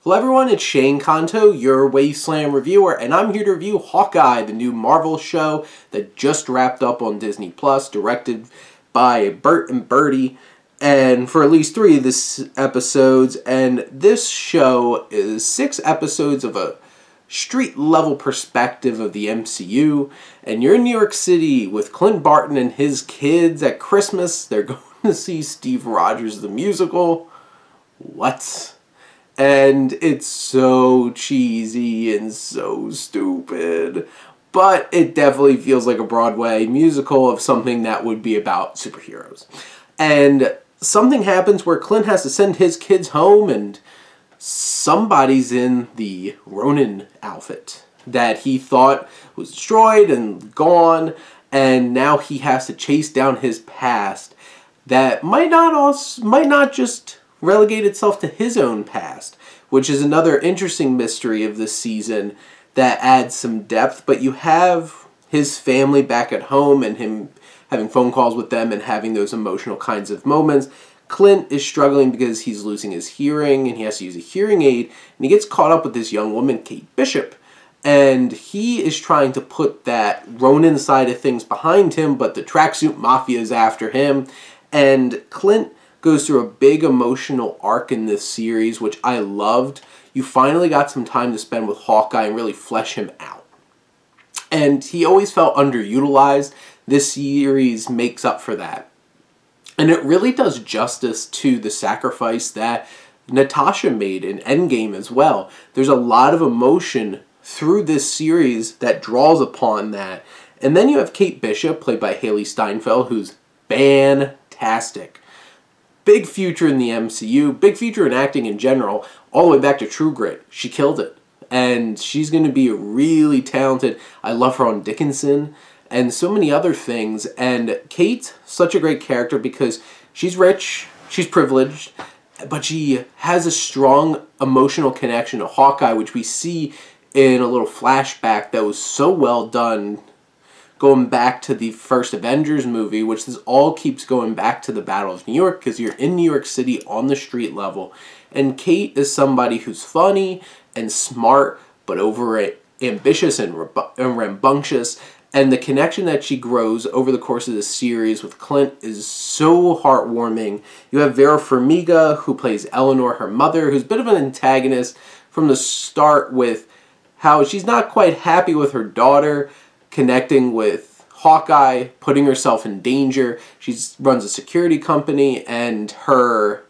Hello everyone, it's Shane Kanto, your Wasteland reviewer, and I'm here to review Hawkeye, the new Marvel show that just wrapped up on Disney+, directed by Bert and Bertie, and for at least 3 of the episodes. And this show is 6 episodes of a street-level perspective of the MCU, and you're in New York City with Clint Barton and his kids at Christmas. They're going to see Steve Rogers the musical. What? And it's so cheesy and so stupid, but it definitely feels like a Broadway musical of something that would be about superheroes. And something happens where Clint has to send his kids home, and somebody's in the Ronin outfit that he thought was destroyed and gone, and now he has to chase down his past that might not just relegate itself to his own past, which is another interesting mystery of this season that adds some depth. But you have his family back at home and him having phone calls with them and having those emotional kinds of moments. Clint is struggling because he's losing his hearing and he has to use a hearing aid, and he gets caught up with this young woman, Kate Bishop, and he is trying to put that Ronin side of things behind him, but the tracksuit mafia is after him, and Clint goes through a big emotional arc in this series, which I loved. You finally got some time to spend with Hawkeye and really flesh him out. And he always felt underutilized. This series makes up for that. And it really does justice to the sacrifice that Natasha made in Endgame as well. There's a lot of emotion through this series that draws upon that. And then you have Kate Bishop, played by Hailee Steinfeld, who's fantastic. Big future in the MCU, big future in acting in general, all the way back to True Grit. She killed it. And she's going to be really talented. I love her on Dickinson and so many other things. And Kate, such a great character because she's rich, she's privileged, but she has a strong emotional connection to Hawkeye, which we see in a little flashback that was so well done, going back to the first Avengers movie, which this all keeps going back to the Battle of New York because you're in New York City on the street level. And Kate is somebody who's funny and smart, but ambitious and rambunctious. And the connection that she grows over the course of the series with Clint is so heartwarming. You have Vera Farmiga, who plays Eleanor, her mother, who's a bit of an antagonist from the start with how she's not quite happy with her daughter connecting with Hawkeye, putting herself in danger. She runs a security company, and her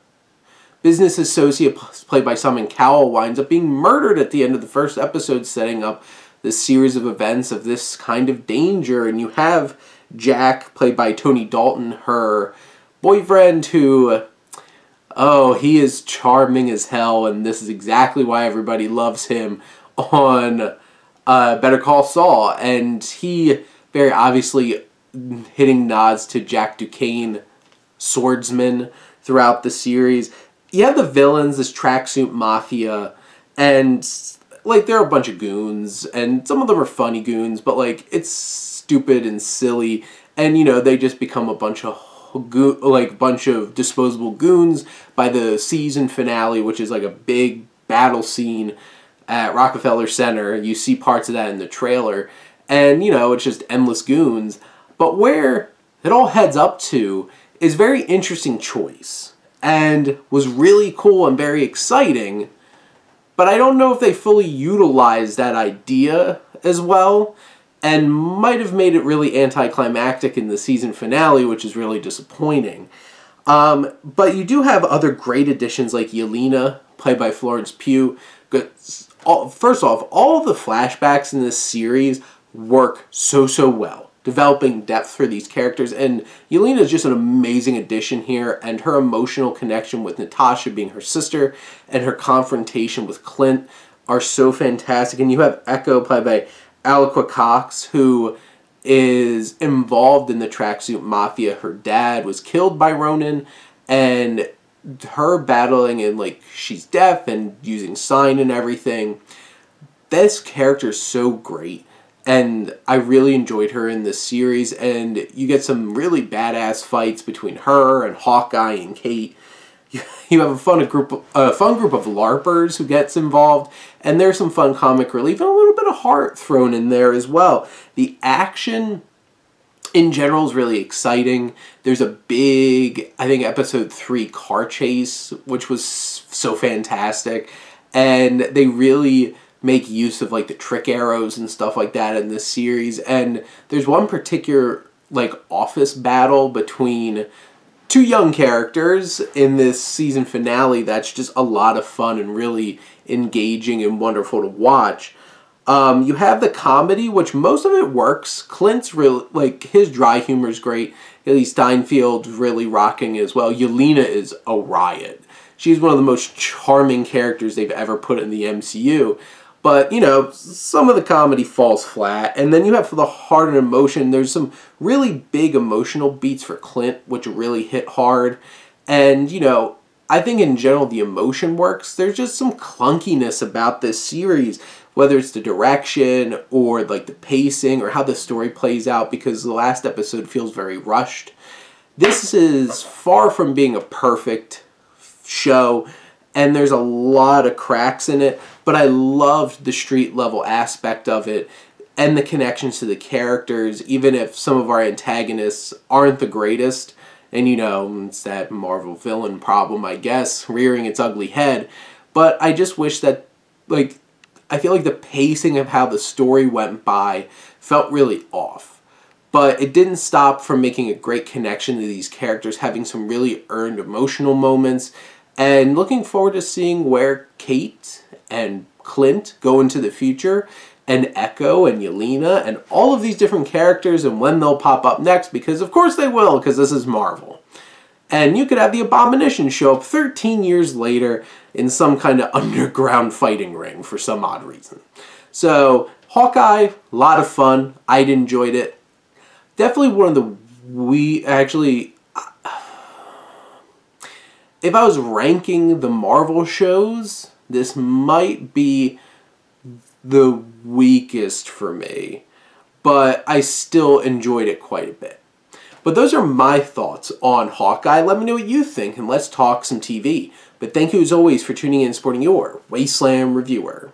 business associate, played by Simon Cowell, winds up being murdered at the end of the first episode, setting up this series of events of this kind of danger. And you have Jack, played by Tony Dalton, her boyfriend, who, oh, he is charming as hell, and this is exactly why everybody loves him on Better Call Saul, and he very obviously hitting nods to Jack Duquesne, swordsman, throughout the series. You have the villains, this tracksuit mafia, and like they're a bunch of goons, and some of them are funny goons, but like it's stupid and silly, and you know they just become a bunch of disposable goons by the season finale, which is like a big battle scene at Rockefeller Center. You see parts of that in the trailer, and you know it's just endless goons. But where it all heads up to is very interesting choice and was really cool and very exciting, but I don't know if they fully utilized that idea as well, and might have made it really anticlimactic in the season finale, which is really disappointing. But you do have other great additions like Yelena, played by Florence Pugh. First off, all of the flashbacks in this series work so well, developing depth for these characters, and Yelena is just an amazing addition here, and her emotional connection with Natasha being her sister and her confrontation with Clint are so fantastic. And you have Echo, played by Alaqua, who is involved in the tracksuit mafia. Her dad was killed by Ronin, and her battling and like she's deaf and using sign and everything. This character is so great, and I really enjoyed her in this series, and you get some really badass fights between her and Hawkeye and Kate, you have a fun group of LARPers who gets involved, and there's some fun comic relief and a little bit of heart thrown in there as well. The action in general is really exciting. There's a big, I think, episode 3 car chase, which was so fantastic, and they really make use of like the trick arrows and stuff like that in this series. And there's one particular like office battle between 2 young characters in this season finale that's just a lot of fun and really engaging and wonderful to watch. You have the comedy, which most of it works. Clint's really, like, his dry humor is great. Hailee Steinfeld really rocking as well. Yelena is a riot. She's one of the most charming characters they've ever put in the MCU. But, you know, some of the comedy falls flat. And then you have for the heart and emotion, there's some really big emotional beats for Clint, which really hit hard. And, you know, I think in general the emotion works. There's just some clunkiness about this series, whether it's the direction or like the pacing or how the story plays out, because the last episode feels very rushed. This is far from being a perfect show, and there's a lot of cracks in it, but I loved the street level aspect of it and the connections to the characters, even if some of our antagonists aren't the greatest. And, you know, it's that Marvel villain problem, I guess, rearing its ugly head. But I just wish that, like, I feel like the pacing of how the story went by felt really off. But it didn't stop from making a great connection to these characters, having some really earned emotional moments, and looking forward to seeing where Kate and Clint go into the future, and Echo and Yelena and all of these different characters, and when they'll pop up next, because of course they will, because this is Marvel. And you could have the Abomination show up 13 years later in some kind of underground fighting ring for some odd reason. So, Hawkeye, a lot of fun. I enjoyed it. Definitely one of the if I was ranking the Marvel shows, this might be the weakest for me, but I still enjoyed it quite a bit. But those are my thoughts on Hawkeye. Let me know what you think, and let's talk some TV. But thank you as always for tuning in and supporting your Wasteland reviewer.